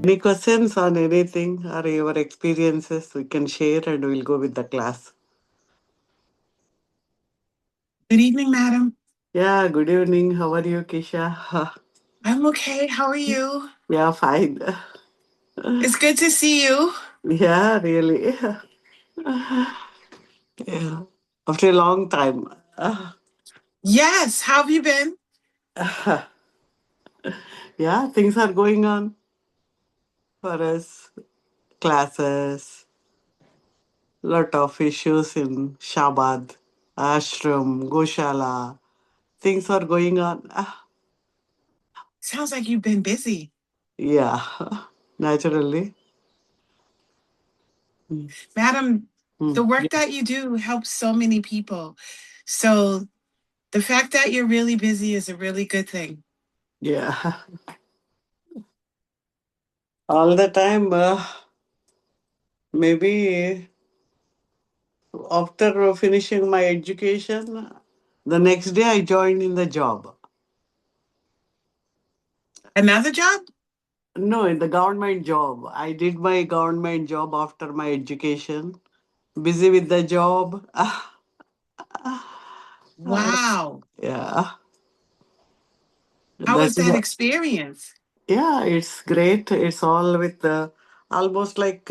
Any questions on anything or your experiences we can share and we'll go with the class. Good evening, madam. Yeah, good evening. How are you, Kisha? I'm okay. How are you? Yeah, fine. It's good to see you. Yeah, really. Yeah. After a long time. Yes. How have you been? Yeah, things are going on for us. Classes, lot of issues in Shabad, ashram, Goshala. Things are going on. Sounds like you've been busy. Yeah, naturally. Madam, the work Yes. that you do helps so many people. So the fact that you're really busy is a really good thing. Yeah. All the time, maybe after finishing my education, the next day I joined in the job. Another job? No, in the government job. I did my government job after my education. Busy with the job. Wow. Yeah, How that was is. that experience? Yeah, it's great. It's all with almost like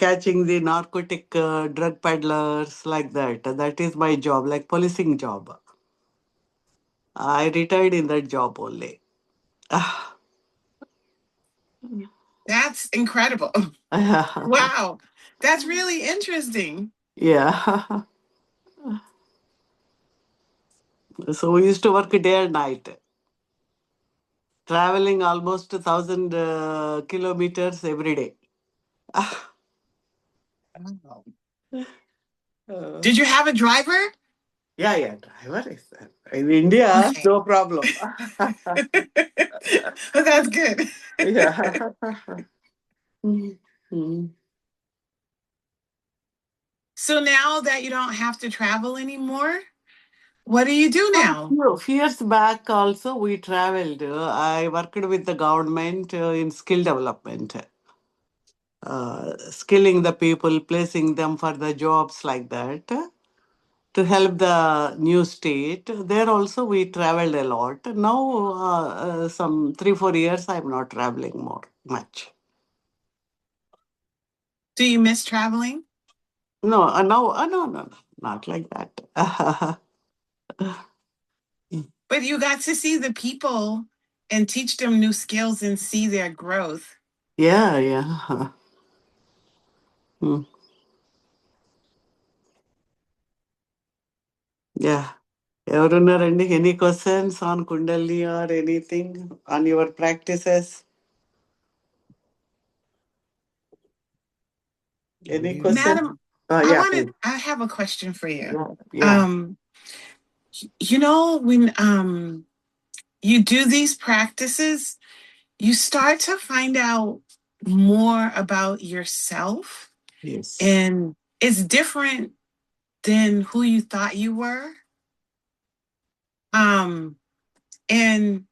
catching the narcotic drug peddlers like that. That is my job, like policing job. I retired in that job only. That's incredible. Wow. That's really interesting. Yeah. So we used to work day and night, traveling almost 1,000 kilometers every day. Wow. Uh, Did you have a driver? yeah, yeah, driver is there. In India, Okay. no problem. That's good. Yeah. Mm. So now that you don't have to travel anymore, what do you do now? No, few years back also we traveled. I worked with the government in skill development, skilling the people, placing them for the jobs like that to help the new state. There also we traveled a lot. Now, some 3 4 years, I'm not traveling more much. Do you miss traveling? No, no, no, no, not like that. But you got to see the people and teach them new skills and see their growth. Yeah, yeah. Mm, yeah. ఎవరున్నారండి? Any questions on Kundalini or anything on your practices? Any question? Madam, Yeah, please. I have a question for you. Yeah, yeah. Um, you know, when you do these practices, you start to find out more about yourself, Yes. and it's different than who you thought you were. Um, and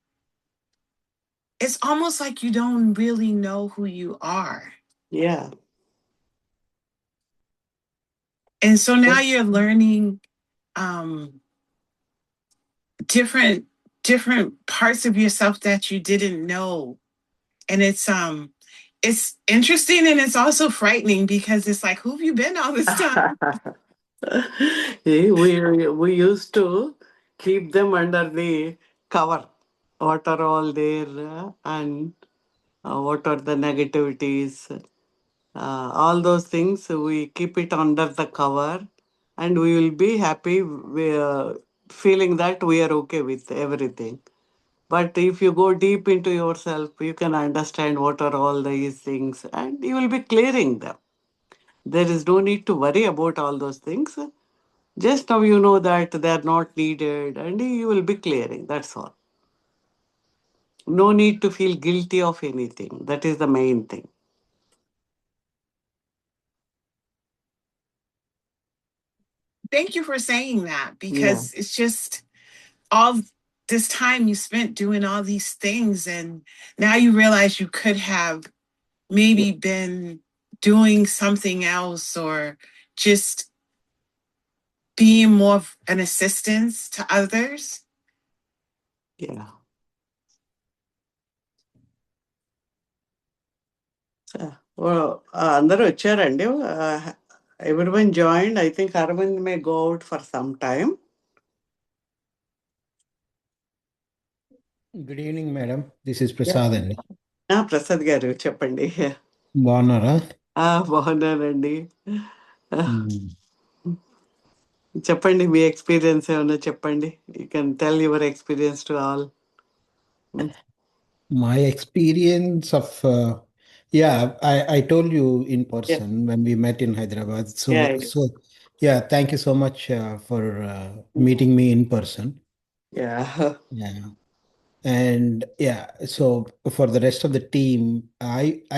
it's almost like you don't really know who you are. Yeah. And so now you're learning um, different different parts of yourself that you didn't know. And it's interesting and it's also frightening because it's like, who have you been all this time? We used to keep them under the cover. What are all there and what are the negativities? All those things we keep it under the cover, and we will be happy. We feeling that we are okay with everything. But if you go deep into yourself, you can understand what are all these things, and you will be clearing them. There is no need to worry about all those things. Just now you know that they are not needed and you will be clearing. That's all. No need to feel guilty of anything. That is the main thing. Thank you for saying that Yeah. because it's just all this time you spent doing all these things, and now you realize you could have maybe been doing something else, or just being more of an assistance to others. Yeah. అందరూ వచ్చారండి. Everyone joined. I think Aravind may go out for some time. Good evening madam, this is Prasad అండి. ప్రసాద్ గారు చెప్పండి. బాగున్నారా? బాగున్నానండి. చెప్పండి, మీ experience ఏమన్నా చెప్పండి. You can tell your experience to all. My experience of I told you in person when we met in Hyderabad. Yeah, thank you so much for meeting me in person. Yeah. Yeah. And yeah, so for the rest of the team,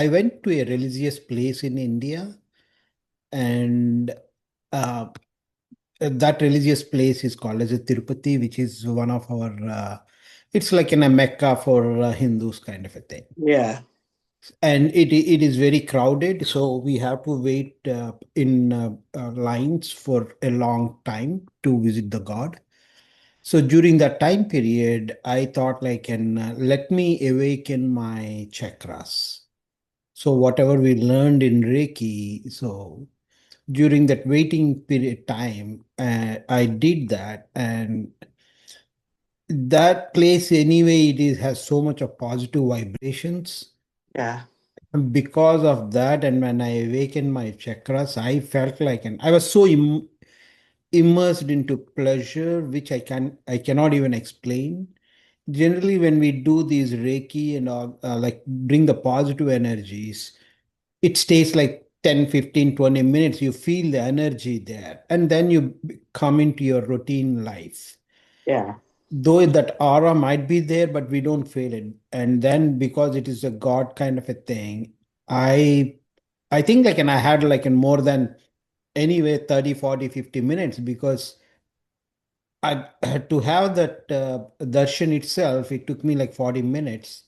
I went to a religious place in India, and uh, that religious place is called as a Tirupati, which is one of our it's like in a Mecca for Hindus kind of a thing. Yeah. And it is very crowded, so we have to wait in lines for a long time to visit the god. So during that time period, I thought like, and let me awaken my chakras. So whatever we learned in Reiki, so during that waiting period time, I did that. And that place anyway, it is has so much of positive vibrations. Yeah. Because of that, and when I awakened my chakras, I felt like, and I was so immersed into pleasure, which I cannot even explain. Generally, when we do these Reiki and all, like bring the positive energies, it stays like 10, 15, 20 minutes. You feel the energy there, and then you come into your routine life. Yeah. Though that aura might be there, but we don't feel it. And then because it is a God kind of a thing, I I think like, and I had like in more than anyway 30, 40, 50 minutes, because I to have that darshan itself, it took me like 40 minutes.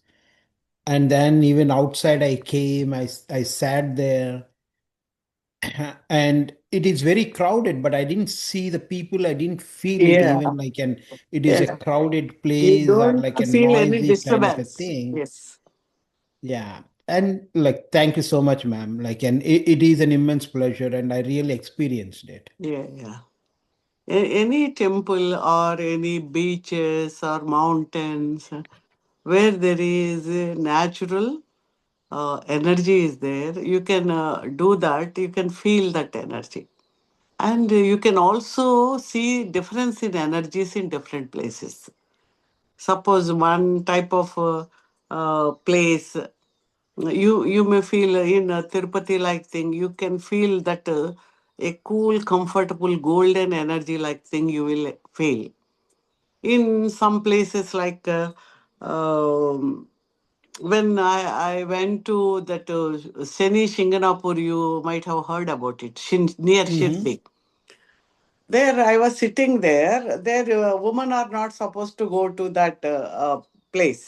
And then even outside I came, I sat there, and it is very crowded, but I didn't see the people. I didn't feel it Yeah. even like, and it is a Yeah. crowded You place or don't like a feel any noisy kind of a disturbance. thing. Yes. Yeah. And like, thank you so much, ma'am. Like, and it is an immense pleasure, and I really experienced it. Yeah. Yeah. Any temple or any beaches or mountains where there is a natural energy is there, you can do that. You can feel that energy. And you can also see difference in energies in different places. Suppose one type of place, you may feel in a Tirupati like thing, you can feel that a cool, comfortable, golden energy like thing you will feel. In some places like when I went to that Seni Shinganapur, you might have heard about it, near Mm-hmm. Shirdi. There, I was sitting there. There, women are not supposed to go to that place.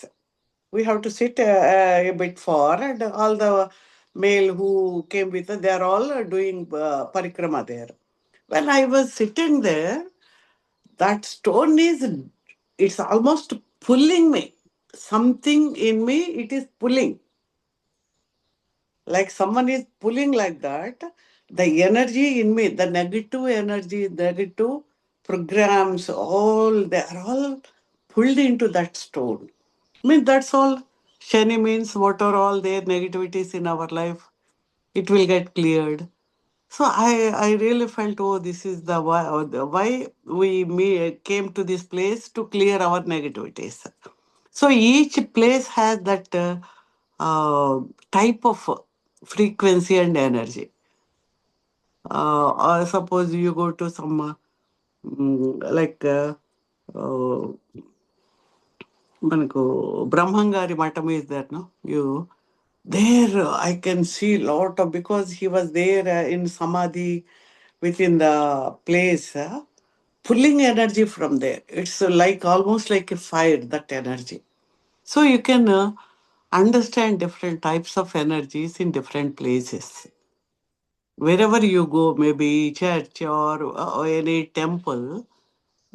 We have to sit a bit far, and all the male who came with us, they are all doing parikrama there. When I was sitting there, that stone is, it's almost pulling me. Something in me, it is pulling. Like someone is pulling like that. The energy in me, the negative energy, negative programs, all they are all pulled into that stone. I mean, that's all. Shani means what are all their negativities in our life, it will get cleared. So I really felt, oh, this is why we came to this place to clear our negativities. So each place has that type of frequency and energy. Or suppose you go to some like uh, మనకు బ్రహ్మంగారి మఠం is there, no? You there, I can see lot of, because he was there in samadhi within the place. pulling energy from there. It's like almost like a fire, that energy. So you can understand different types of energies in different places. Wherever you go, maybe church or any temple,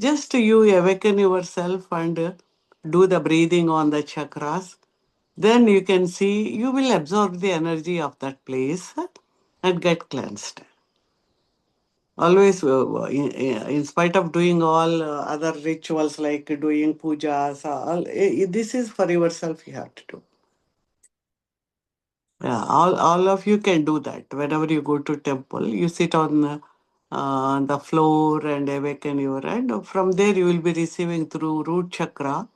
just you awaken yourself and do the breathing on the chakras. Then you can see, you will absorb the energy of that place and get cleansed. Always, in spite of doing all other rituals like doing pujas, this is for yourself you have to do. Yeah, all of you can do that. Whenever you go to temple, you sit on the floor and awaken your and from there you will be receiving through root chakra.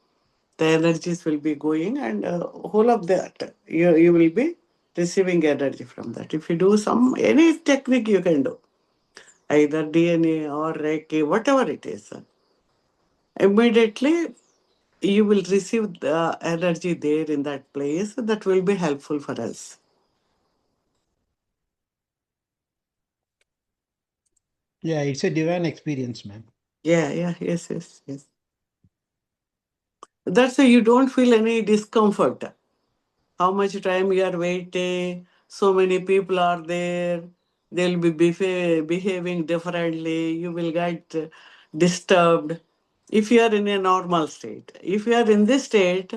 The energies will be going and whole of that you will be receiving energy from that. If you do some any technique you can do, either DNA or Reiki, whatever it is, immediately you will receive the energy there in that place that will be helpful for us. Yeah, it's a divine experience, man. Yeah, yeah, yes, yes, yes. That's why you don't feel any discomfort. How much time you are waiting, so many people are there, they'll be behaving differently, you will get disturbed. If you are in a normal state, if you are in this state,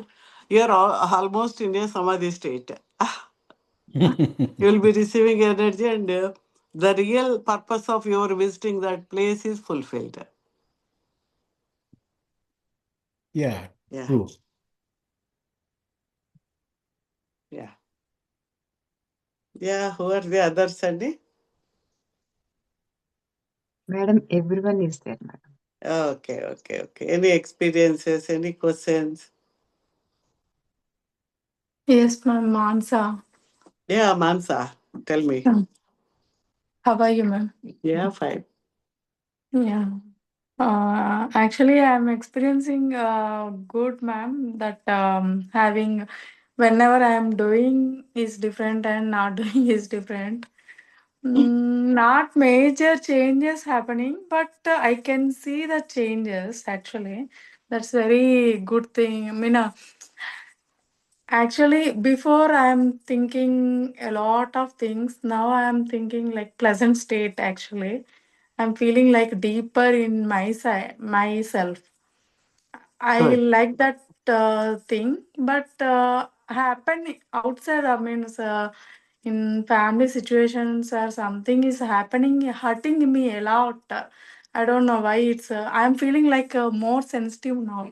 you are almost in a samadhi state. You will be receiving energy and the real purpose of your visiting that place is fulfilled. Yeah, Yeah, true. yeah. Yeah, who are the others, Sandy? Madam, everyone is there, madam. Okay, okay, okay. Any experiences, any questions? Yes, ma'am. Mansa. Yeah, Mansa, tell me. Hmm. How are you, ma'am? Yeah, fine. Yeah. Actually, I'm experiencing good, ma'am. That having whenever I am doing is different and not doing is different. Not major changes happening, but I can see the changes actually. That's very good thing. I mean, actually, before I am thinking a lot of things. Now I am thinking like pleasant state. Actually, I'm feeling like deeper in my side, myself. I Good. like that thing, but happen outside. I mean, in family situations or something is happening, hurting me a lot. I don't know why it's. I'm feeling like more sensitive now.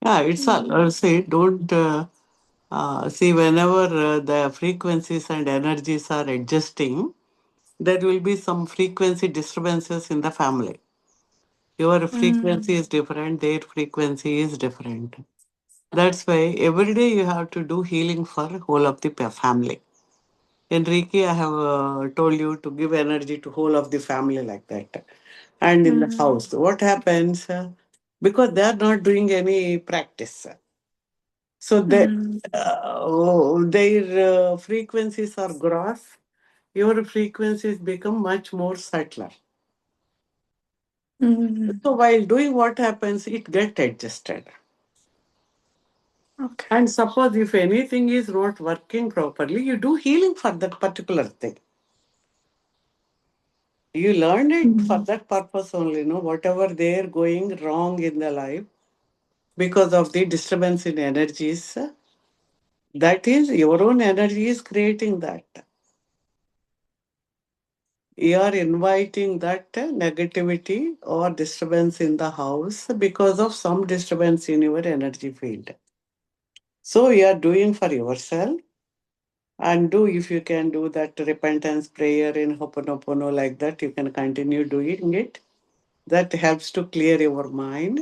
Yeah, it's all. Mm. See, don't see whenever the frequencies and energies are adjusting, there will be some frequency disturbances in the family. Your frequency Mm. is different, their frequency is different. That's why every day you have to do healing for whole of the family. In Reiki, I have told you to give energy to whole of the family like that. And in the Mm. house, what happens? Because they are not doing any practice. So Mm. their frequencies are gross. Your frequencies become much more subtler. Mm. So while doing what happens, it get adjusted. Okay. And suppose if anything is not working properly, you do healing for that particular thing. You learned it for Mm. that purpose only, no? Whatever they're going wrong in the life because of the disturbance in energies, that is your own energy is creating that. You are inviting that negativity or disturbance in the house because of some disturbance in your energy field. So you are doing for yourself and do if you can do that repentance prayer in Hoponopono like that, you can continue doing it. That helps to clear your mind.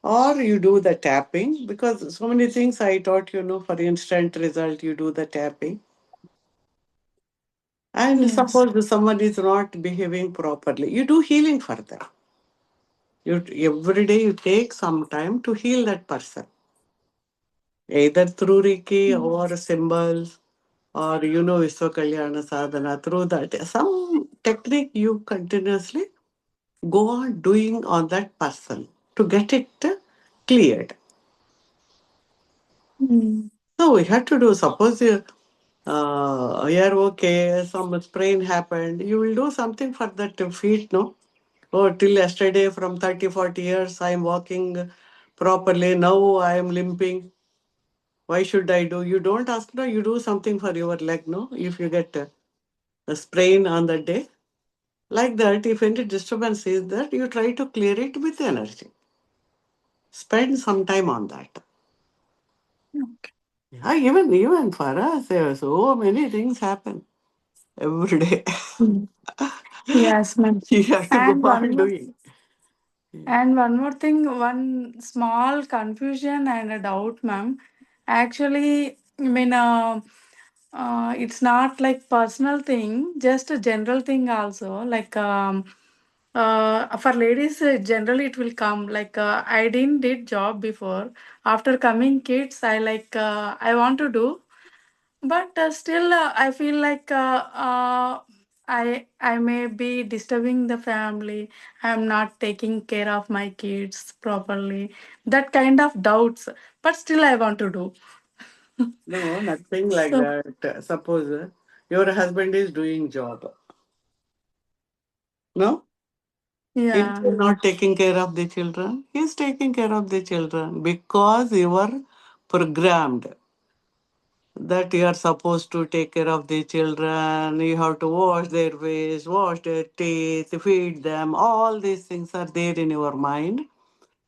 Or you do the tapping because so many things I taught you know for instant result you do the tapping. And Yes. suppose someone is not behaving properly, you do healing for them. You every day you take some time to heal that person, either through Reiki Mm. or symbols or Vishwa Kalyana Sadhana through that some technique you continuously go on doing on that person to get it cleared. Mm. So we had to do, suppose you're okay, some sprain happened, you will do something for that feet, no? Oh, till yesterday, from 30, 40 years, I am walking properly. Now I am limping. Why should I do? You don't ask, no, you do something for your leg, no? If you get a sprain on that day. Like that, if any disturbance is there, you try to clear it with energy. Spend some time on that. Okay. Yeah, even for us, so many things happen every day. Mm. Yes, ma'am. You have to go And one on more doing. And one more thing, one small confusion and a doubt, ma'am. Actually, it's not like personal thing, just a general thing also. Like, for ladies, generally it will come. Like, I didn't did job before. After coming kids, I want to do. But still, I feel like I may be disturbing the family. I'm not taking care of my kids properly. That kind of doubts. But still, I want to do. No, nothing like So that. Suppose your husband is doing job. No? He's yeah, not taking care of the children. He's taking care of the children because you are programmed that you are supposed to take care of the children. You have to wash their face, wash their teeth, feed them. All these things are there in your mind.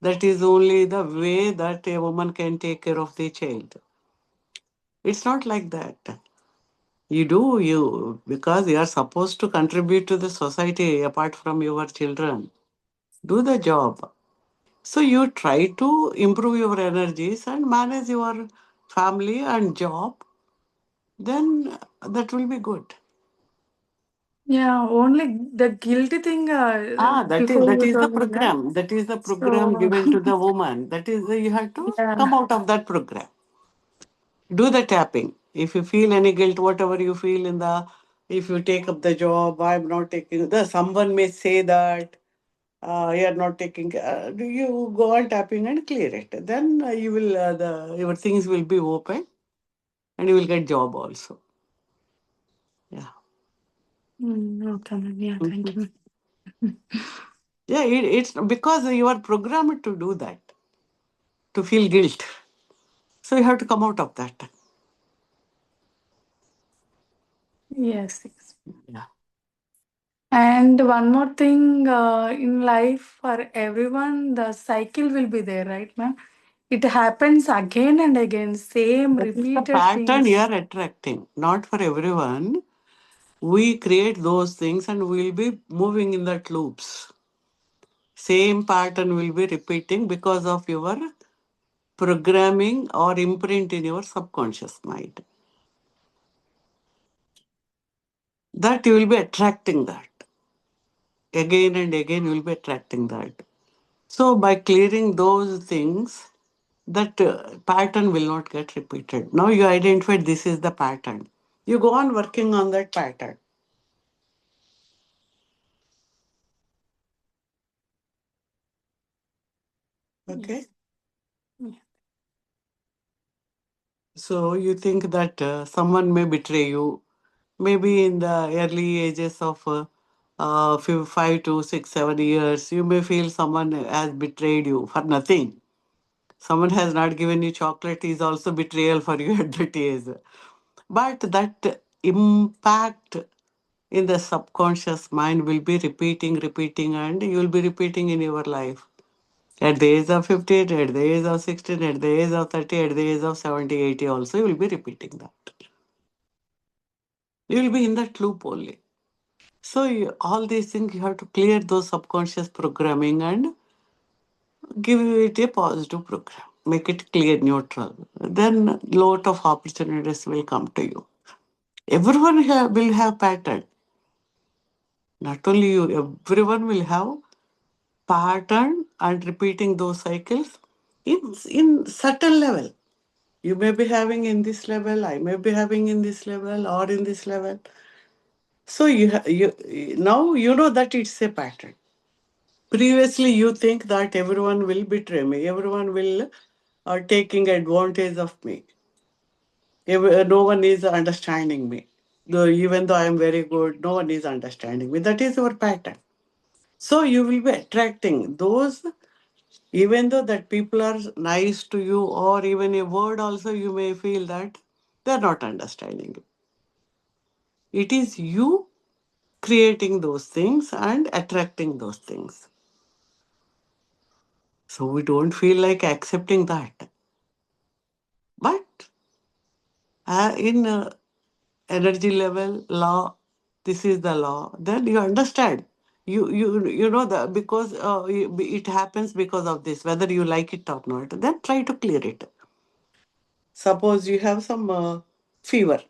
That is only the way that a woman can take care of the child. It's not like that. You do you because you are supposed to contribute to the society apart from your children. Do the job. So you try to improve your energies and manage your family and job, then that will be good. yeah. Only the guilty thing. Ah, that is Before that you is the told me that. program. That is the program So given to the woman. That is you have to yeah, come out of that program. Do the tapping. If you feel any guilt, whatever you feel in the, if you take up the job, I'm not taking the. Someone may say that you are not taking. Do you go on tapping and clear it? Then you will the your things will be open and you will get job also. Yeah. okay, ma'am. Yeah, thank Mhm. you, ma'am. Yeah, it's because you are programmed to do that, to feel guilt. So you have to come out of that. Yes, yes. Yeah. And one more thing, in life for everyone, the cycle will be there, right, ma'am? It happens again and again, same That is the repeated pattern you things. are attracting, not for everyone. We create those things and we'll be moving in that loops. Same pattern will be repeating because of your programming or imprint in your subconscious mind. That you will be attracting that. Again and again, you will be attracting that. So, by clearing those things, that pattern will not get repeated. Now you identify this is the pattern. You go on working on that pattern. Okay. Yes. Yeah. So you think that someone may betray you, maybe in the early ages of 5 to 6, 7 years, you may feel someone has betrayed you for nothing. Someone has not given you chocolate is also betrayal for you at that age. But that impact in the subconscious mind will be repeating, and you will be repeating in your life. At the age of 50, at the age of 16, at the age of 30, at the age of 70, 80 also, you will be repeating that. You will be in that loop only. So all these things, you have to clear those subconscious programming and give it a positive program. Make it clear, neutral. Then lot of opportunities will come to you. Everyone will have pattern. Not only you, everyone will have pattern and repeating those cycles in certain level. You may be having in this level, I may be having in this level or in this level. So you now you know that it's a pattern. Previously, you think that everyone will betray me, everyone will taking advantage of me. No one is understanding me. Though even though I am very good, no one is understanding me. That is your pattern. So you will be attracting those, even though that people are nice to you, or even a word also you may feel that they are not understanding you. It is you creating those things and attracting those things. So we don't feel like accepting that. But in energy level law, this is the law, then you understand. You know that because it happens because of this, whether you like it or not, then try to clear it. Suppose you have some fever,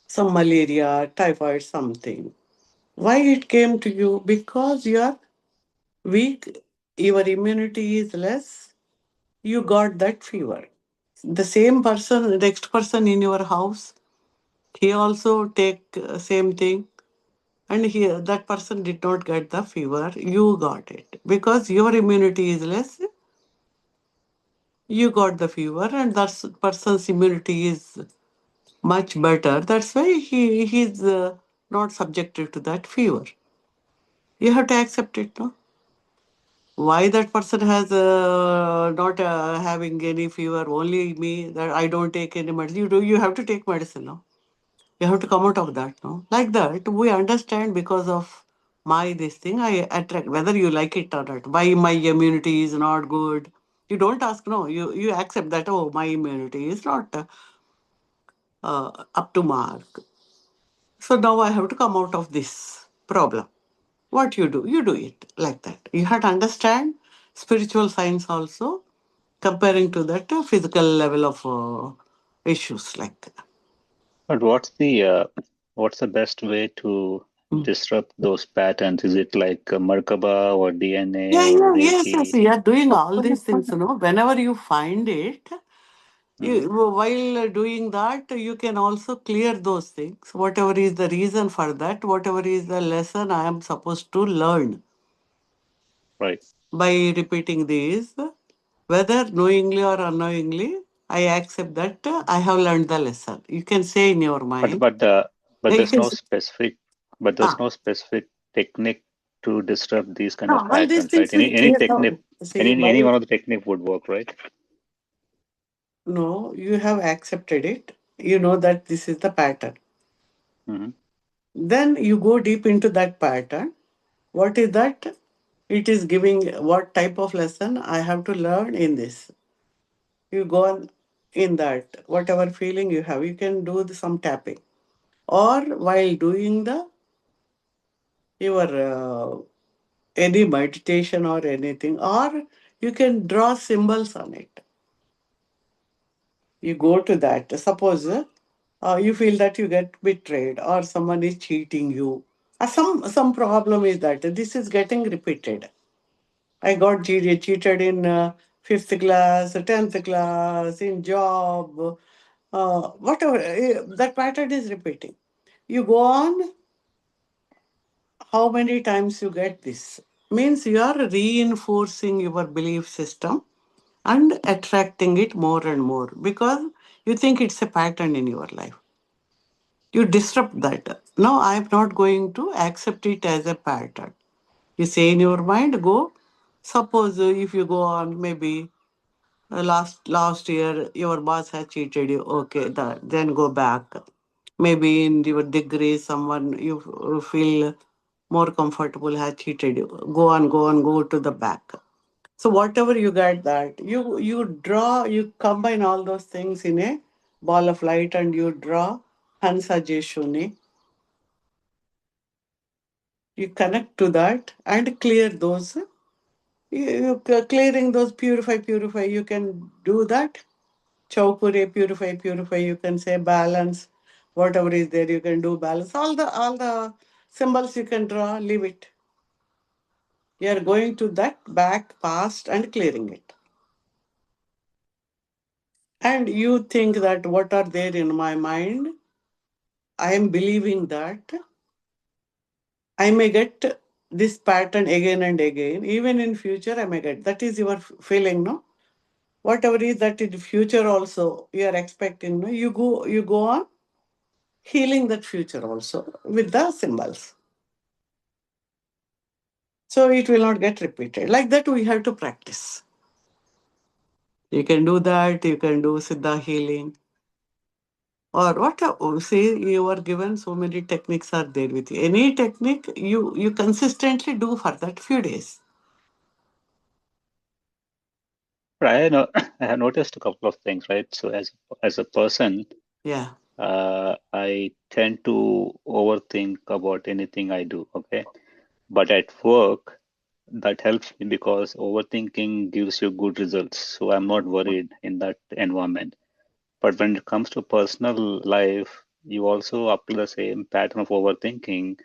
some malaria, typhoid, something. Why it came to you? Because you are weak, your immunity is less, you got that fever. The same person, next person in your house, he also take same thing, and he, that person did not get the fever, you got it. Because your immunity is less, you got the fever, and that person's immunity is much better. That's why he's not subjected to that fever. You have to accept it, no? Why that person has not having any fever, only me, that I don't take any medicine. You have to take medicine, no? You have to come out of that, no? Like that, we understand because of my this thing, I attract, whether you like it or not. Why my immunity is not good. You don't ask, no. You accept that, oh, my immunity is not up to mark. So now I have to come out of this problem. What you do it like that. You have to understand spiritual science also, comparing to that physical level of issues like that. But what's the best way to Mm. disrupt those patterns? Is it like Merkaba or DNA Yeah, or yeah, yes, yes. Reiki? You are doing all these things, you know. Whenever you find it, Hmm. while doing that, you can also clear those things. Whatever is the reason for that, whatever is the lesson I am supposed to learn Right. by repeating these, whether knowingly or unknowingly, I accept that I have learned the lesson. You can say in your But mind. but uh, but Yeah, you there's can no say, specific but there's ah, no specific technique to disrupt these kind no, of all these patterns, right? things will Any clear technique, down. See, any by one of the technique would work, right? no, you have accepted it. You know that this is the pattern. Hmm. Then you go deep into that pattern. What is that? It is giving what type of lesson I have to learn in this. You go on in that, whatever feeling you have, you can do some tapping. Or while doing the your any meditation or anything, or you can draw symbols on it. You go to that. Suppose you feel that you get betrayed or someone is cheating you. Some problem is that this is getting repeated. I got cheated in fifth class, 10th class, in job, whatever. That pattern is repeating. You go on, how many times you get this? Means you are reinforcing your belief system and attracting it more and more because you think it's a pattern in your life. You disrupt that. No, I'm not going to accept it as a pattern. You say in your mind, go. Suppose if you go on, maybe last year your boss has cheated you. Okay, then go back. Maybe in your degree, someone you feel more comfortable has cheated you. Go to the back. So whatever you get that, you draw, you combine all those things in a ball of light and you draw Hansa Jeshuni. You connect to that and clear those. Clearing those, purify. You can do that. Chaupure, purify. You can say balance. Whatever is there, you can do balance. All the symbols you can draw, leave it. You are going to that back past and clearing it. And you think that what are there in my mind, I am believing that I may get this pattern again and again, even in future I may get. That is your feeling, no? Whatever is that in future also you are expecting, no? You go on healing that future also with the symbols. So it will not get repeated. Like that we have to practice. You can do that, you can do Siddha healing. Or what say you are given so many techniques are there with you. Any technique you consistently do for that few days. I know I have noticed a couple of things, right? So as a person, Yeah. I tend to overthink about anything I do, okay? But at work, that helps me because overthinking gives you good results. So I'm not worried in that environment. But when it comes to personal life, you also apply the same pattern of overthinking,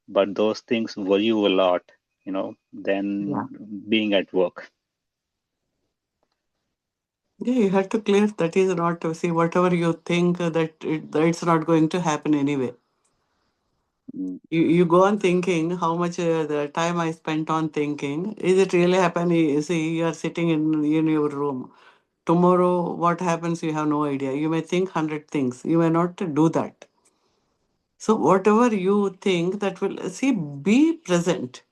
but those things worry you a lot, Yeah. than being at work. Yeah, you have to clear that is not to see whatever you think that it's not going to happen anyway. Mm. You go on thinking how much the time I spent on thinking. Is it really happening? You see, you are sitting in your room. Tomorrow, what happens? You have no idea. You may think 100 things. You may not do that. So whatever you think, that will see. Be present.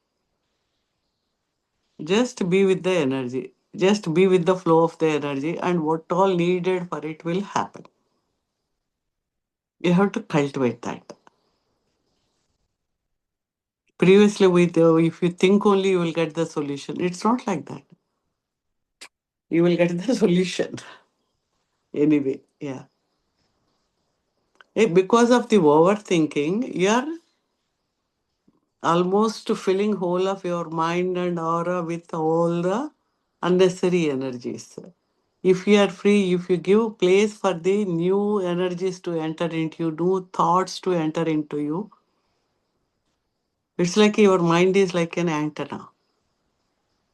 Just be with the energy. Just be with the flow of the energy, and what all needed for it will happen. You have to cultivate that. Previously, if you think only, you will get the solution. It's not like that. You will get the solution anyway. Yeah. Because of the overthinking, you are almost filling whole of your mind and aura with all the unnecessary energies. If you are free, if you give place for the new energies to enter into you, new thoughts to enter into you, it's like your mind is like an antenna.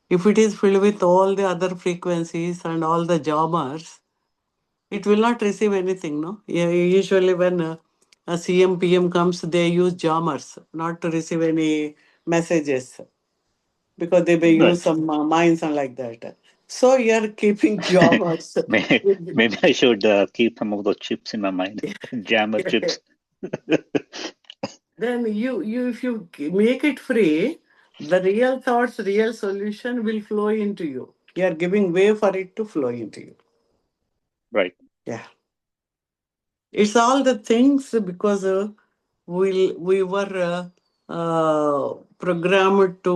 If it is filled with all the other frequencies and all the jammers, it will not receive anything, no? Yeah, usually when a CM, PM comes, they use jammers not to receive any messages because they may use Right. some mines and like that. So you are keeping jammers. Maybe I should keep some of those chips in my mind, jammer chips. Then if you make it free, the real thoughts, real solution will flow into you. You are giving way for it to flow into you. Right. Yeah. It's all the things because we were programmed to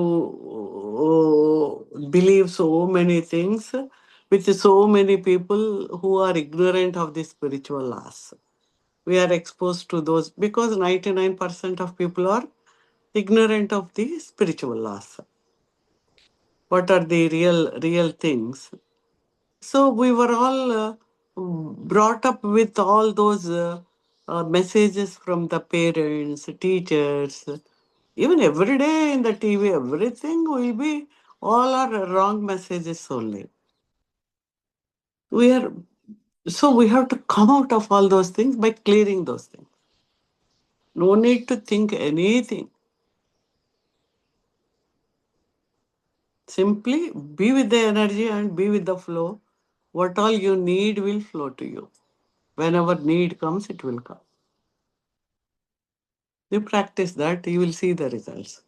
believe so many things with so many people who are ignorant of the spiritual laws. We are exposed to those because 99% of people are ignorant of the spiritual laws. What are the real things? So we were all brought up with all those messages from the parents, teachers, even every day in the TV, everything will be all are wrong messages only. We are so we have to come out of all those things by clearing those things. No need to think anything. Simply be with the energy and be with the flow. What all you need will flow to you. Whenever need comes, it will come. You practice that, you will see the results.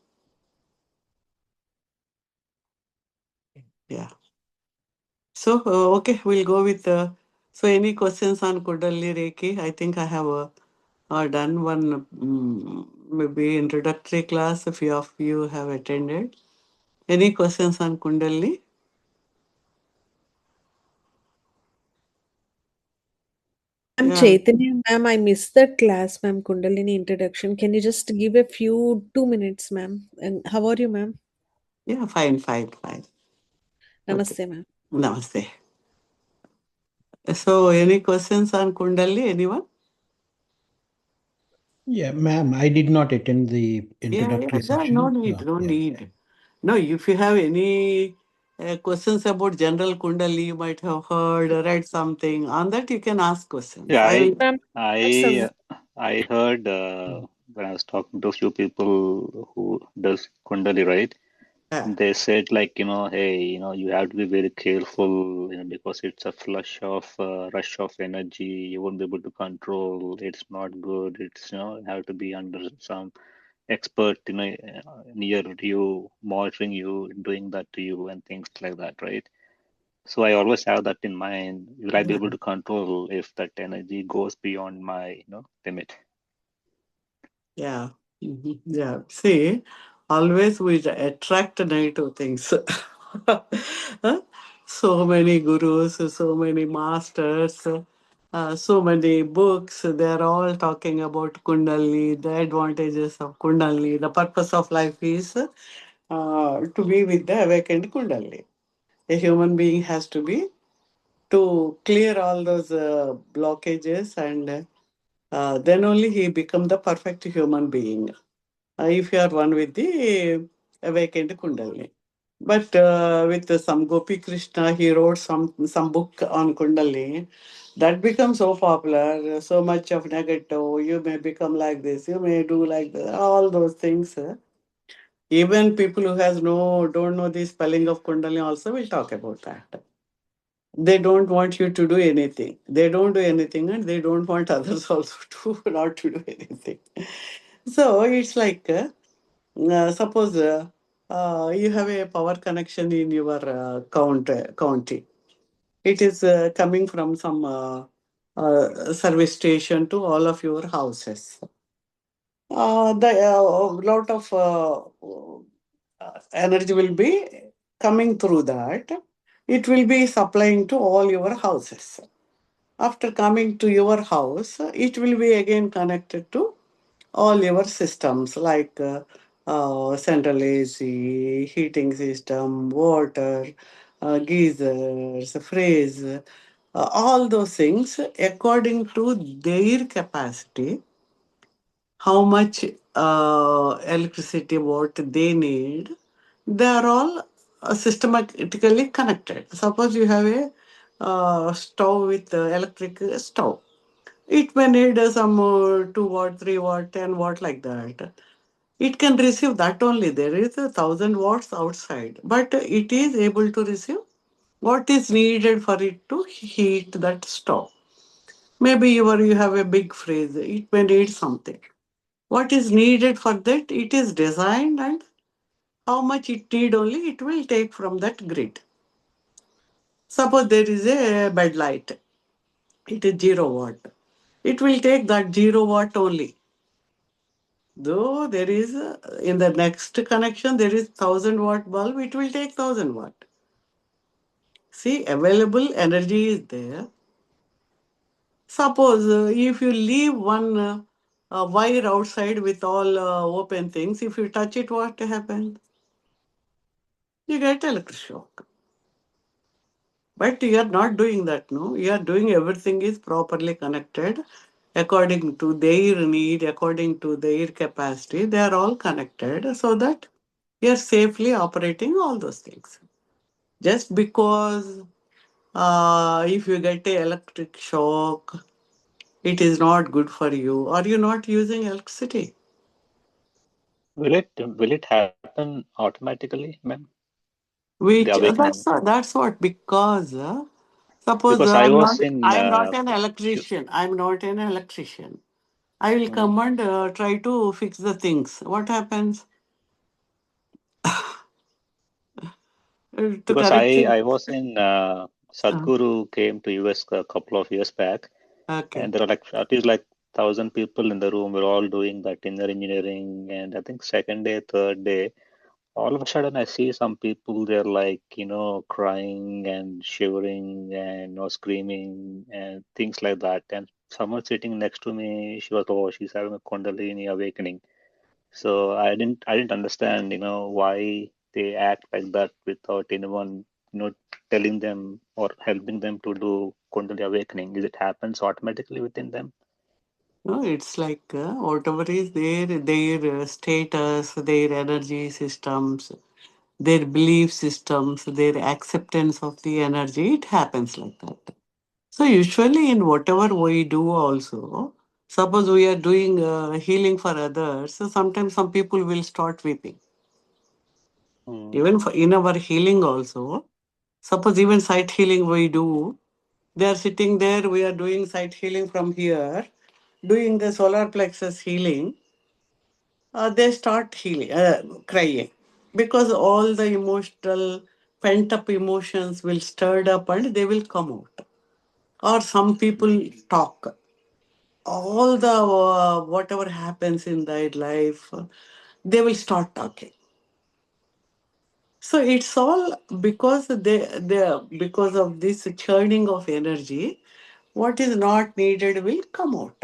Yeah. So, okay, we'll go with. So, any questions on Kundalini Reiki? I think I have done one maybe introductory class. A few of you have attended. Any questions on Kundalini? I'm Yeah. Chaitanya, ma'am. I missed that class, ma'am. Kundalini introduction. Can you just give a few 2 minutes, ma'am? And how are you, ma'am? Yeah, fine. Okay. Namaste, ma'am. Namaste. So, any questions on Kundalini? Anyone? Yeah, ma'am, I did not attend the Yeah, introductory no session. need, So, no yeah. need. No, if you have any questions about general Kundalini, you might have heard or read something. On that, you can ask questions. Yeah, I will. Ma'am, I have some. I heard when I was talking to a few people who does Kundalini, right? Yeah. They said like, hey, you have to be very careful, because it's a rush of energy. You won't be able to control. It's not good. It's, you have to be under some expert, near you, monitoring you, doing that to you and things like that, right? So I always have that in mind. Will I be able to control if that energy goes beyond my, limit? Yeah. Yeah. See, always we attract negative things. Huh? So many gurus, so many masters, so many books, they're all talking about Kundalini, the advantages of Kundalini. The purpose of life is to be with the awakened Kundalini. A human being has to be to clear all those blockages, and then only he become the perfect human being. If you are one with the awakened Kundalini. But with some Gopi Krishna, he wrote some book on Kundalini. That becomes so popular, so much of negative. You may become like this, you may do like that, all those things. Even people who don't know the spelling of Kundalini also will talk about that. They don't want you to do anything. They don't do anything, and they don't want others also to not to do anything. So it's like suppose you have a power connection in your county. It is coming from some service station to all of your houses. The lot of energy will be coming through that. It will be supplying to all your houses. After coming to your house, it will be again connected to all your systems like central AC, heating system, water, geysers, freeze, all those things according to their capacity, how much electricity what they need, they are all systematically connected. Suppose you have a stove with electric stove. It may need some 2 watt, 3 watt, 10 watt like that. It can receive that only. There is 1,000 watts outside, but it is able to receive what is needed for it to heat that stove. Maybe you have a big fridge. It may need something. What is needed for that? It is designed, and how much it need only it will take from that grid. Suppose there is a bed light. It is 0 watt. It will take that 0 watt only. Though there is in the next connection there is 1,000 watt bulb, it will take 1,000 watt. See, available energy is there. Suppose if you leave one wire outside with all open things, if you touch it, what happens? You get electric shock. But you are not doing that, no? You are doing everything is properly connected according to their need, according to their capacity. They are all connected so that you are safely operating all those things. Just because if you get a electric shock, it is not good for you. Are you not using electricity? Will it happen automatically, ma'am? The Which awakening? that's what, because suppose Because I was in I'm not an few, electrician. I'm not an electrician. I will mm, come and try to fix the things. What happens? To because correct it. I was in Uh, Sadhguru came to US a couple of years back, okay. and there are like at least like 1,000 people in the room. We're all doing that inner engineering, and I think second day, third day, all of a sudden I see some people, they're like, crying and shivering and screaming and things like that. And someone sitting next to me, she was, oh, she's having a Kundalini awakening. So I didn't understand, why they act like that without anyone, telling them or helping them to do Kundalini awakening. Is it happens automatically within them? No, it's like whatever is their status, their energy systems, their belief systems, their acceptance of the energy, it happens like that. So usually in whatever we do also, Suppose we are doing healing for others, so sometimes some people will start weeping. Even in our healing also, suppose even sight healing we do, they are sitting there, we are doing sight healing from here, doing the solar plexus healing, they start healing, crying, because all the emotional, pent up emotions will stirred up and they will come out. Or some people talk. All the whatever happens in their life, they will start talking. So it's all because they because of this churning of energy, what is not needed will come out.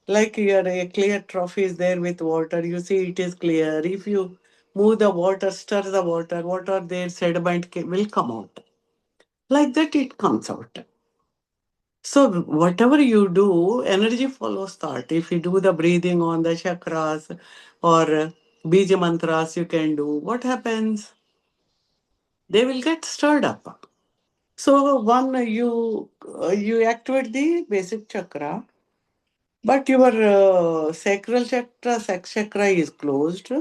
Like your a clear trophy is there with water, you see it is clear. If you move the water, stir the water, what are there sediment will come out. Like that it comes out. So whatever you do, energy follows thought. If you do the breathing on the chakras or bija mantras, you can do. What happens? They will get stirred up. So one you activate the basic chakra, but your sacral chakra, sex chakra is closed.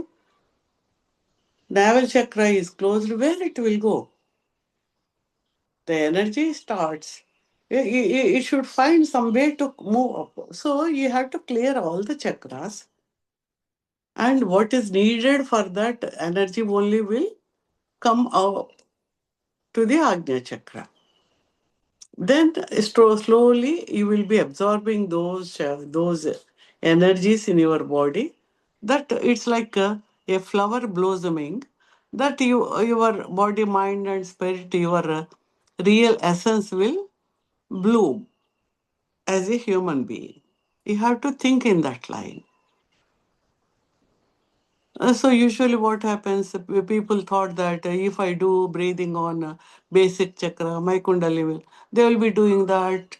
Navel chakra is closed. Where it will go? The energy starts. It should find some way to move up. So you have to clear all the chakras, and what is needed for that energy only will come out to the Agnya chakra. Then slowly you will be absorbing those energies in your body. That it's like a flower blossoming. That your body, mind, and spirit, your real essence will bloom as a human being. You have to think in that line. So usually what happens, people thought that if I do breathing on basic chakra, my kundalini will, they will be doing that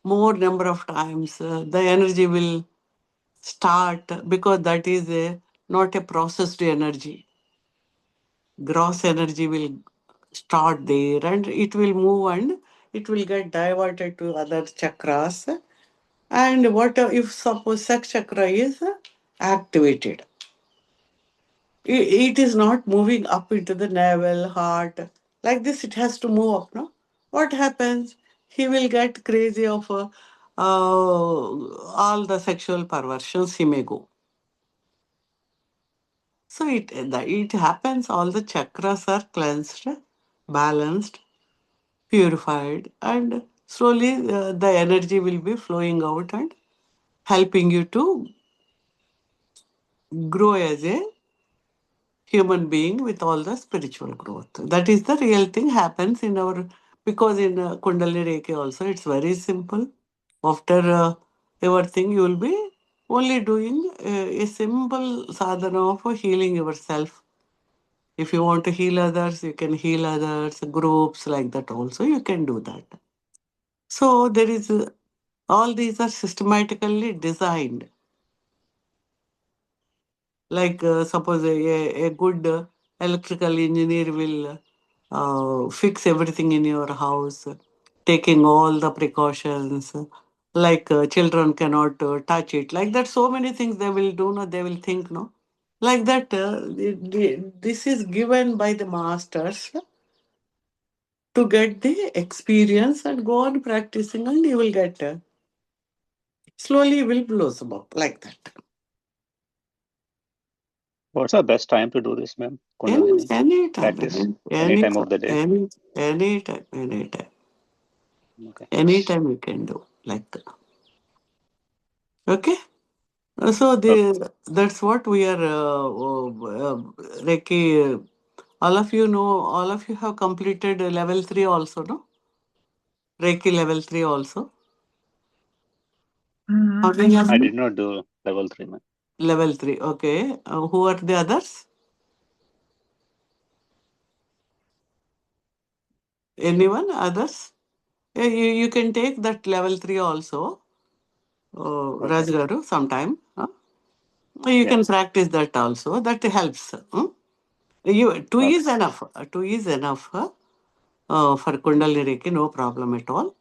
more number of times. The energy will start because that is not a processed energy. Gross energy will start there and it will move and it will get diverted to other chakras. And what if suppose sex chakra is activated? It is not moving up into the navel, heart. Like this, it has to move up, no? What happens? He will get crazy of all the sexual perversions he may go. So it happens, all the chakras are cleansed, balanced, purified, and slowly the energy will be flowing out and helping you to grow as a human being with all the spiritual growth. That is the real thing happens in our, because in Kundalini Reiki also it's very simple. After your thing, you will be only doing a simple sadhana of healing yourself. If you want to heal others, you can heal others, groups like that also, you can do that. So there is, all these are systematically designed. Like suppose a good electrical engineer will fix everything in your house, taking all the precautions. Like children cannot touch it. Like that, so many things they will do. No, they will think no. Like that, this is given by the masters to get the experience and go on practicing, and you will get slowly you will blossom up like that. What's the best time to do this, ma'am? Any Kundalini anytime, practice? Any any time of the day? anytime, anytime, Okay. anytime you can do like that. Okay. So Okay. that's what we are Reiki. All of you know. All of you have completed level 3 also, no? Reiki level 3 also. How many of I you? did not do level 3, ma'am. Level 3. Okay. Who are the others? Anyone? Others? Yeah, you can take that level 3 also, Okay. Rajgaru, sometime. You Yeah. can practice that also. That helps. Two Okay. is enough. Two is enough for Kundalini Reiki, no problem at all.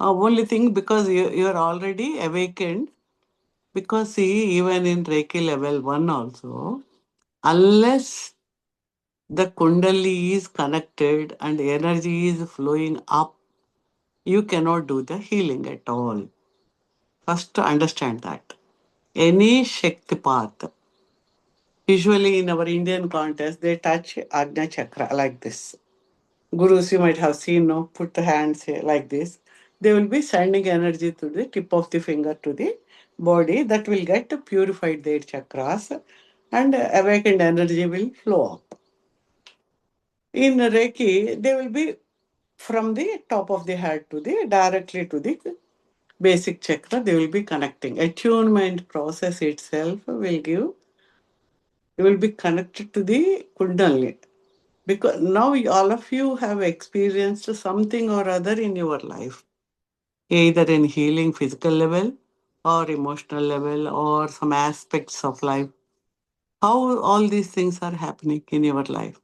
Only thing, because you are already awakened, Because see, even in Reiki level 1 also, unless the Kundalini is connected and energy is flowing up, you cannot do the healing at all. First, understand that. Any Shakti path, usually in our Indian context, they touch Agnya Chakra like this. Gurus, you might have seen, no, put the hands here like this. They will be sending energy to the tip of the finger to the body that will get purified their chakras and awakened energy will flow up. In Reiki, they will be from the top of the head to the directly to the basic chakra, they will be connecting. Attunement process itself will give, you will be connected to the Kundalini. Because now all of you have experienced something or other in your life, either in healing physical level or emotional level or some aspects of life. How all these things are happening in your life.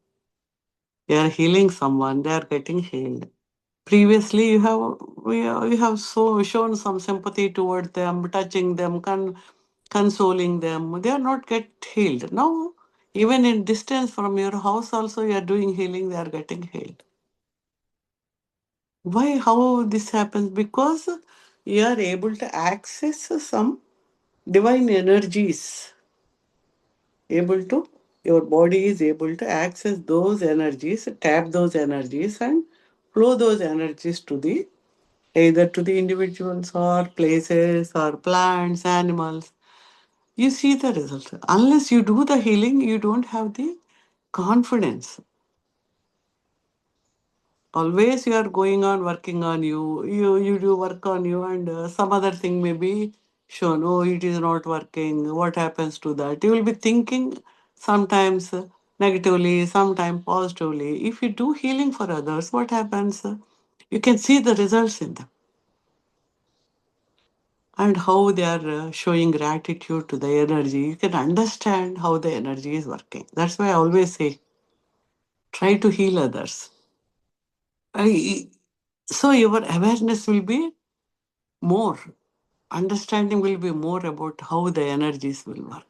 You are healing someone, they are getting healed. Previously, you have so shown some sympathy toward them, touching them, consoling them. They are not get healed. Now, even in distance from your house, also you are doing healing. They are getting healed. Why? How this happens? Because you are able to access some divine energies. Able to, your body is able to access those energies, tap those energies, and flow those energies to the either to the individuals or places or plants, animals. You see the result. Unless you do the healing, you don't have the confidence. Always you are going on working on you. You do work on you, and some other thing may be shown. Oh, it is not working. What happens to that? You will be thinking sometimes negatively, sometimes positively. If you do healing for others, what happens? You can see the results in them and how they are showing gratitude to the energy. You can understand how the energy is working. That's why I always say, try to heal others. I, so your awareness will be more, understanding will be more about how the energies will work.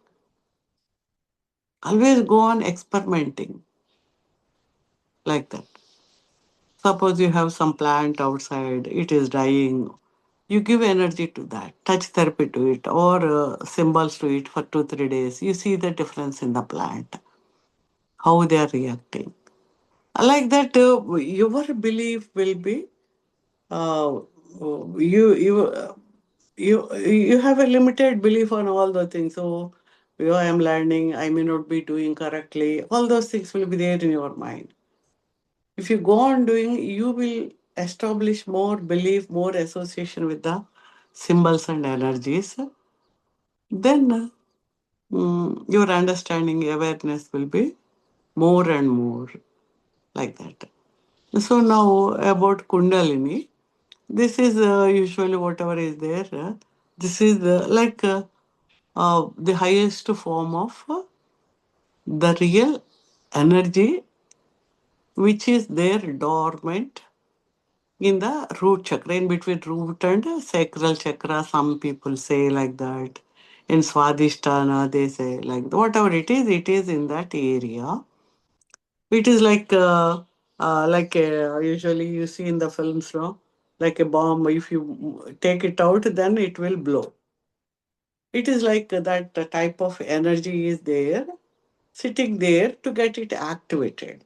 Always go on experimenting like that. Suppose you have some plant outside, it is dying. You give energy to that, touch therapy to it, or symbols to it for 2 3 days. You see the difference in the plant, how they are reacting. Like that, your belief will be uh, you have a limited belief on all the things. So, I am learning. I may not be doing correctly. All those things will be there in your mind. If you go on doing, you will establish more belief, more association with the symbols and energies. Then your understanding, awareness will be more and more like that. So now about Kundalini, this is usually whatever is there. This is the highest form of the real energy which is there dormant in the root chakra, in between root and sacral chakra. Some people say like that. In Swadhisthana, they say like whatever it is in that area. It is usually you see in the films, no? Like a bomb. If you take it out, then it will blow. It is like that type of energy is there, sitting there to get it activated.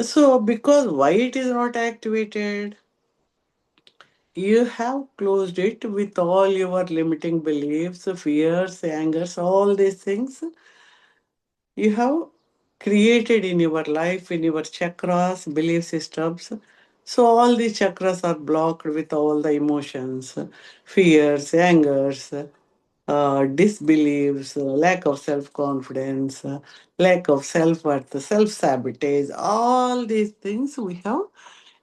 So, because why it is not activated? You have closed it with all your limiting beliefs, fears, angers, all these things you have created in your life, in your chakras, belief systems. So all these chakras are blocked with all the emotions, fears, angers, disbeliefs, lack of self-confidence, lack of self-worth, self-sabotage. All these things we have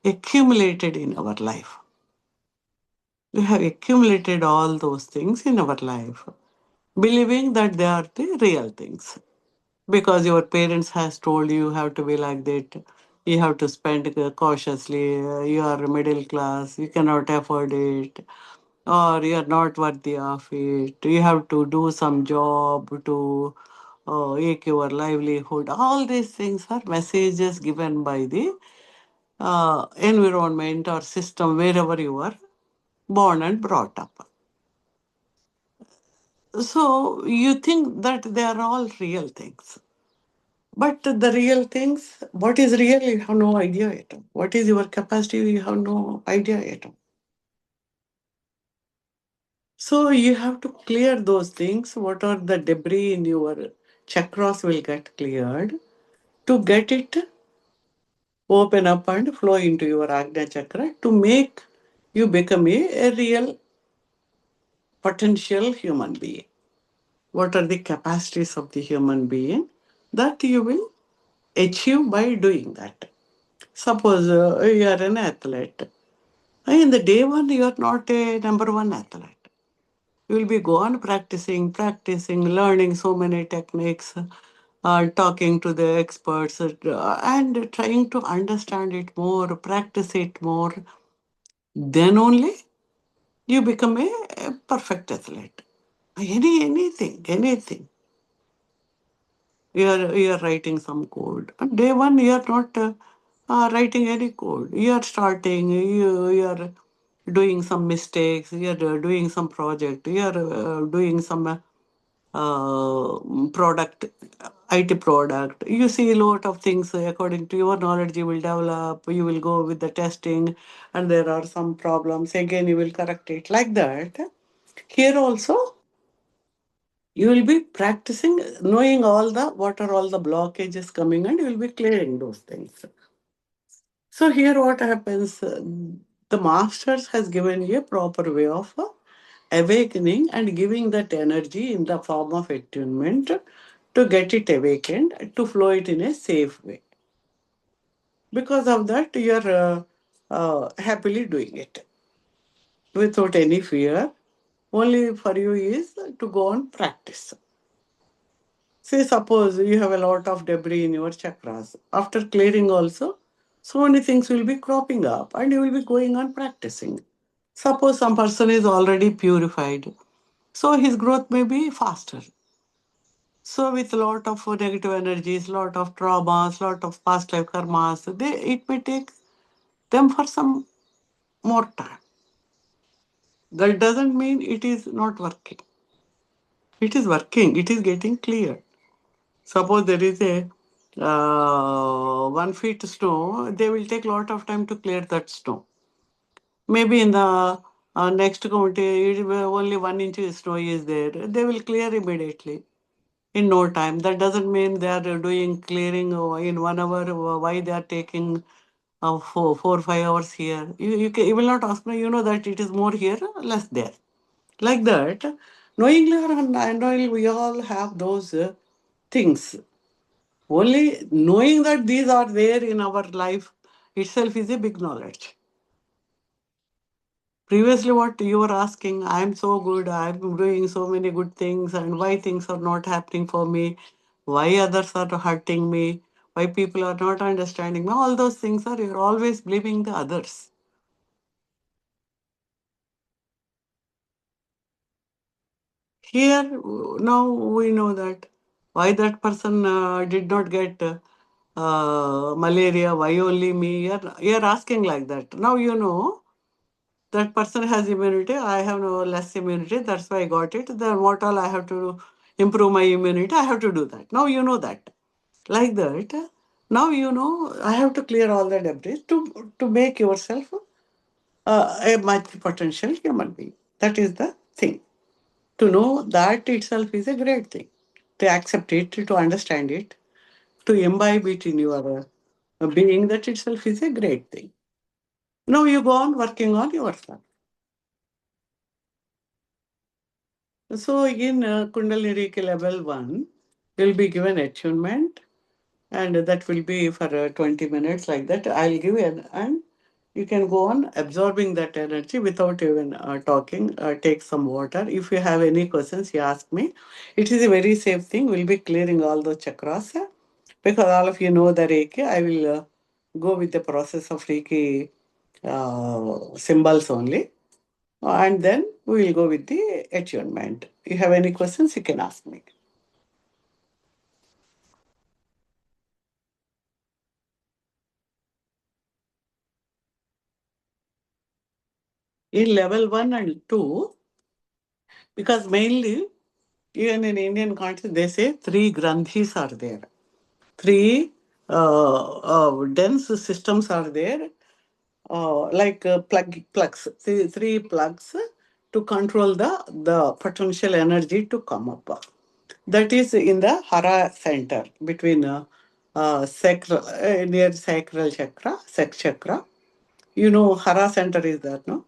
accumulated in our life. We have accumulated all those things in our life, believing that they are the real things. Because your parents has told you have to be like that, you have to spend cautiously, you are middle class, you cannot afford it, or you are not worthy of it. You have to do some job to make your livelihood. All these things are messages given by the environment or system wherever you are born and brought up. So you think that they are all real things. But the real things, what is real, you have no idea yet. What is your capacity, you have no idea yet. So you have to clear those things. What are the debris in your chakras will get cleared to get it open up and flow into your Agnya chakra to make you become a real potential human being. What are the capacities of the human being that you will achieve by doing that? Suppose you are an athlete. In the day one, you are not a number one athlete. You will be go on practicing, learning so many techniques, talking to the experts, and trying to understand it more, practice it more. Then only you become a perfect athlete. Anything. You are writing some code. On day one, you are not writing any code. You are starting. You are doing some mistakes. You are doing some project. You are doing some product, IT product. You see a lot of things according to your knowledge. You will develop. You will go with the testing, and there are some problems. Again, you will correct it like that. Here also you will be practicing, knowing all the what are all the blockages coming, and you will be clearing those things. So here what happens, the masters has given you a proper way of awakening and giving that energy in the form of attunement to get it awakened, to flow it in a safe way. Because of that, you are happily doing it without any fear. Only for you is to go on practice. Say, suppose you have a lot of debris in your chakras. After clearing also, so many things will be cropping up and you will be going on practicing. Suppose some person is already purified, so his growth may be faster. So with a lot of negative energies, lot of traumas, lot of past life karmas, it may take them for some more time. That doesn't mean it is not working. It is working, it is getting clear. Suppose there is a 1 feet snow, they will take a lot of time to clear that snow. Maybe in the next county, only 1 inch snow is there. They will clear immediately in no time. That doesn't mean they are doing clearing in 1 hour. Why they are taking 4 5 hours here? You will not ask me. You know that it is more here, less there. Like that, knowingly or unknowingly, we all have those things. Only knowing that these are there in our life itself is a big knowledge. Previously, what you were asking, I'm so good, I'm doing so many good things, and why things are not happening for me, why others are hurting me, why people are not understanding me, all those things are, you're always blaming the others. Here, now we know that why that person did not get malaria, why only me, you're asking like that. Now you know that person has immunity, I have no less immunity, that's why I got it. Then what all I have to improve my immunity, I have to do that. Now you know that. Like that, now you know I have to clear all the debris to make yourself a multi-potential human being. That is the thing. To know that itself is a great thing. To accept it, to understand it, to imbibe it in your being, that itself is a great thing. Now you go on working on yourself. So in Kundalini Reiki level 1, you'll be given attunement, and that will be for 20 minutes like that. I'll give it, and you can go on absorbing that energy without even talking. Take some water. If you have any questions, you ask me. It is a very safe thing. We'll be clearing all the chakras because all of you know the Reiki. I will go with the process of Reiki symbols only. And then we will go with the attunement. You have any questions, you can ask me. In level 1 and 2, because mainly, even in Indian context, they say three granthis are there. Three dense systems are there, like plugs, three plugs to control the potential energy to come up. That is in the Hara center between sacral, near sacral chakra, sex chakra. You know, Hara center is that, no?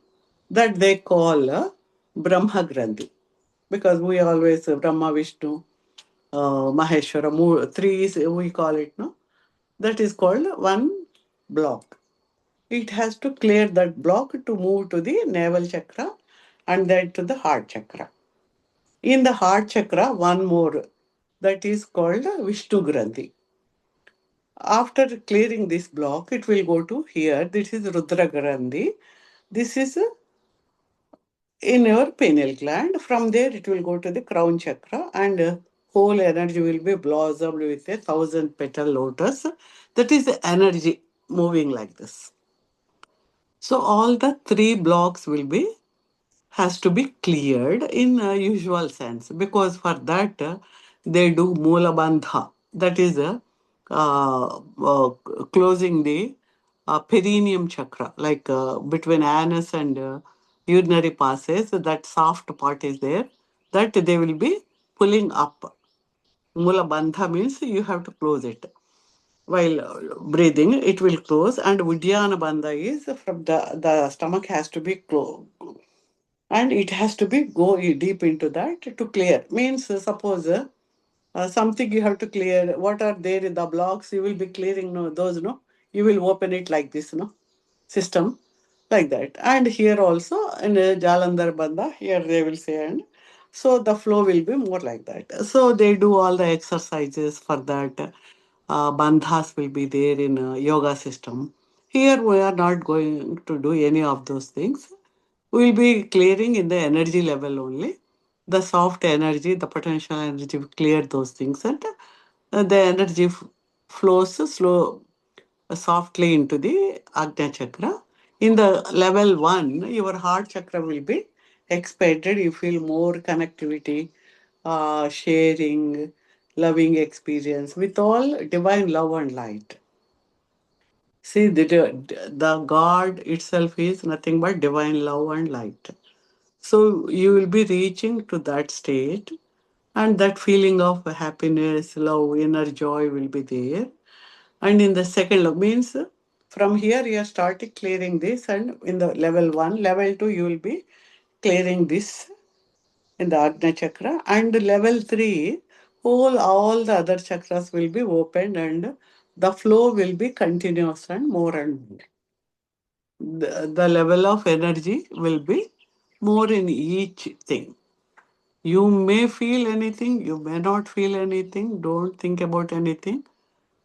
That they call Brahma Grandhi. Because we always Brahma, Vishnu, Maheshwara, three is, we call it, no? That is called one block. It has to clear that block to move to the navel chakra and then to the heart chakra. In the heart chakra, one more, that is called Vishnu Grandhi. After clearing this block, it will go to here. This is Rudra Grandhi. This is in your pineal gland. From there, it will go to the crown chakra, and whole energy will be blossomed with a 1,000 petal lotus. That is the energy moving like this. So all the three blocks will be has to be cleared in a usual sense, because for that they do mula bandha, that is closing the perineum chakra, like between anus and urinary passes, that soft part is there, that they will be pulling up. Mula bandha means you have to close it while breathing, it will close. And Uddiyana bandha is from the stomach has to be closed, and it has to be go deep into that to clear. Means suppose something you have to clear, what are there in the blocks, you will be clearing, no, those, no, you will open it like this, no, system, like that. And here also in Jalandhar Bandha, here they will say, and so the flow will be more like that. So they do all the exercises for that. Bandhas will be there in yoga system. Here we are not going to do any of those things. We will be clearing in the energy level only. The soft energy, the potential energy, we clear those things, and the energy flows slow, softly into the Agnya chakra. In the level 1, your heart chakra will be expanded. You feel more connectivity, sharing, loving experience with all divine love and light. See, the God itself is nothing but divine love and light. So you will be reaching to that state, and that feeling of happiness, love, inner joy will be there. And in the second level means from here you are starting clearing this, and in the level 1, level 2, you will be clearing this in the Agnya chakra, and level 3, all the other chakras will be opened, and the flow will be continuous and more and more. The level of energy will be more in each thing. You may feel anything, you may not feel anything, don't think about anything.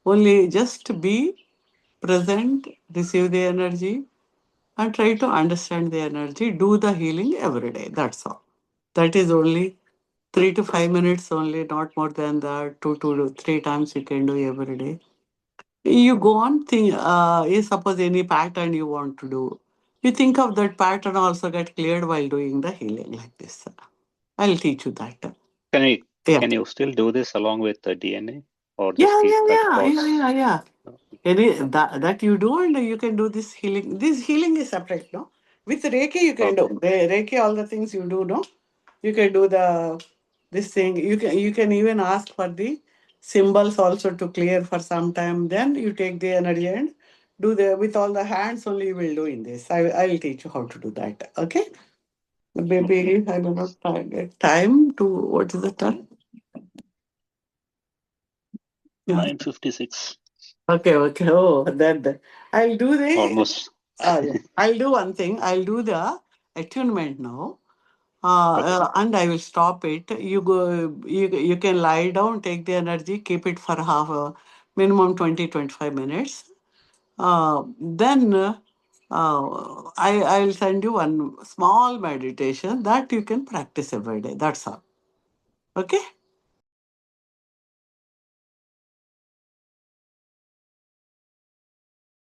Only just be present, receive the energy, and try to understand the energy. Do the healing every day. That's all. That is only 3 to 5 minutes only, not more than that. 2 to 3 times you can do every day. You go on think, suppose any pattern you want to do. You think of that pattern also get cleared while doing the healing like this. I'll teach you that. Can I Yeah. can you still do this along with the DNA or just Yeah, keep yeah, that yeah, yeah, pause? yeah, yeah. No. Any that you do, and you can do this healing. This healing is separate, no? With Reiki, you can Okay. do Reiki. All the things you do, no? You can do the this thing. You can even ask for the symbols also to clear for some time. Then you take the energy and do the with all the hands only. You will do in this. I will teach you how to do that. Okay? Okay. Maybe I do not get time to what is the time? Yeah. 9:56. Okay, okay. Oh, that. I'll do the. Almost. Yeah. I'll do one thing. I'll do the attunement now, Okay. and I will stop it. You go. You can lie down, take the energy, keep it for half a minimum 20 to 25 minutes. Then I'll send you one small meditation that you can practice every day. That's all. Okay?